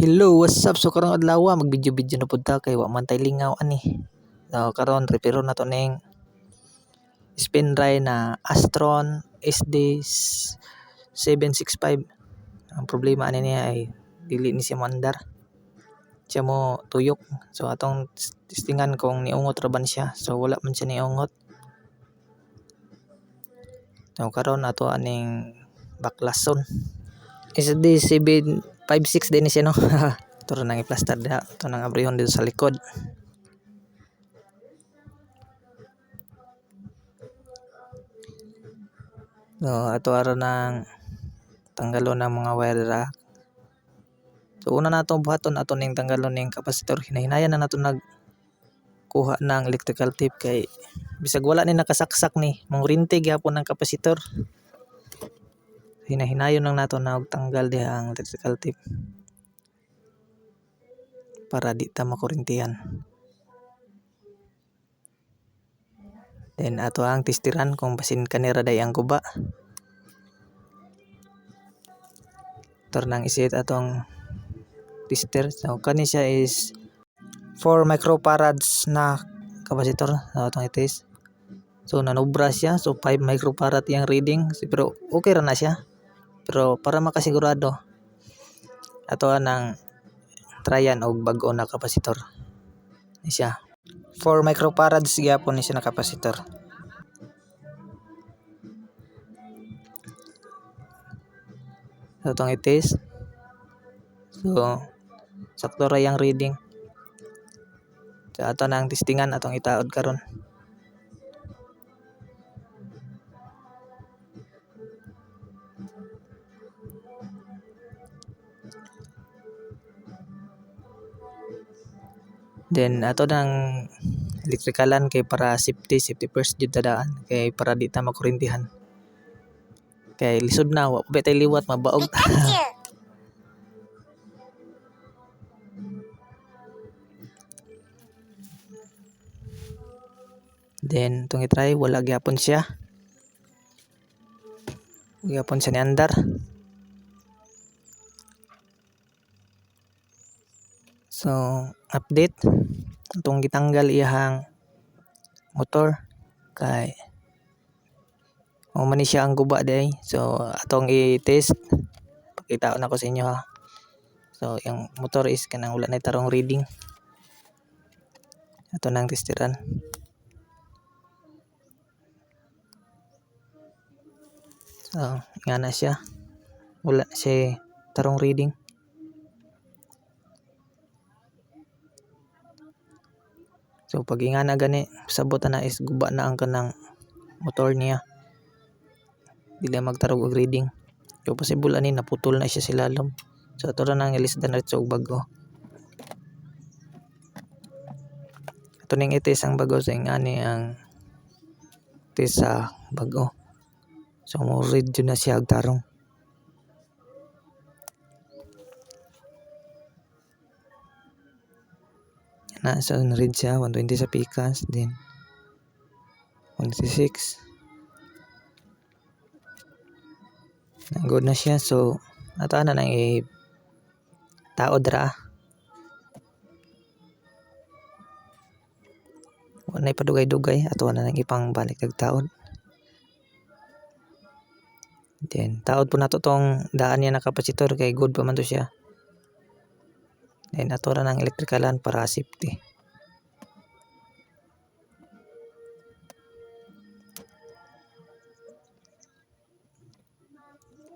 Hello, what's up? So karong adlaw mag-video na pud ta kay wa man tay lingaw ani. So karon repiro na to ning spin dry na Astron SD 765. Ang problema ani niya ay dili ni siya mandar. Siya mo tuyok. So atong testingan kung niungot ra ban siya. So wala man siya niungot. So karon ato aning baklason. SD 756 din ni siya no. Ito rin nang i-plaster diha. Ito nang abrihon dito sa likod. So, ito ara nang tanggalon ng mga wire rack. So, una na itong buhaton ato ning tanggalon ning kapasitor. Hinahinayan na nato nagkuha ng electrical tape kay bisag wala ni nakasaksak ni mangrintig gyapon ng kapasitor. Hinahinayon lang nato na tanggal diha ang electrical tape para di ta makurintihan. Then ato ang testiran kung basin kanira day ang guba. Tor nang isit atong tester. So kani siya is 4 microfarads na kapasitor. So atong i-test. So nanubra siya. So 5 microfarad yang reading. Pero okay ra na siya. Pero para makasigurado ato nang tryan og bag-o na kapasitor. Ni siya. 4 microfarads gyapon ni siya na kapasitor. So itong i-test. So sakto ra yang reading. So ato na ang testingan atong itaod karon. Then ato nang elektrikalan kay para safety first jud tadaan kay para di ta makurintihan. Kay lisod na wa pa tay liwat mabaog. Then itong i-try wala gyapon siya. Gyapon siya ni andar. So update itong gitanggal iyahang motor kay man ni siya ang guba day. So atong i-test. Pakita na ko sa inyo ha. So yung motor is kanang wala na tarong reading. Ato nang testiran. So nga na siya. Wala siya tarong reading. So pag inga na gani sabot na is guba na ang kanang motor niya. Dili magtarog og reading. So possible ani naputol na siya silalom. So ato ra nang ilisdan na og bago. Ato ning itis ang bago sa ingani ang itis sa bago. So mo read yun na siya og tarong. Na so read siya 120 sa pikas din 126 good na siya. So ato na nang taod ra wala na padugay-dugay ato na nang ipang balik kag taod. Then taod po nato tong daan niya na kapasitor kay good pa man to siya. Then ato ra nang elektrikalan para safety.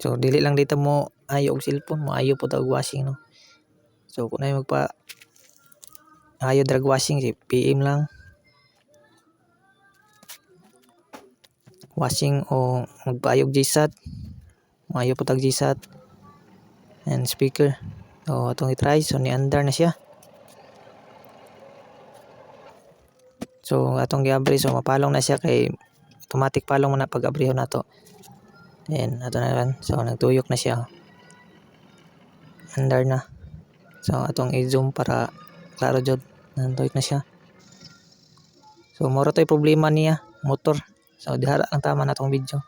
So dili lang dito mo ayo og cellphone mo ayo po tag washing no. So kung ay magpa ayo drag washing si PM lang. Washing o magpaayog GSAT. Maayo po tag GSAT and speaker. So atong i-try. So ni andar na siya. So atong giabri so mapalong na siya kay automatic palong mo na pag abrihon nato. Then ato na ran. So nagtuyok na siya. Andar na. So atong i-zoom para klaro jud. Nagtuyok na siya. So moro toy problema niya motor. So dihara ang tama natong video.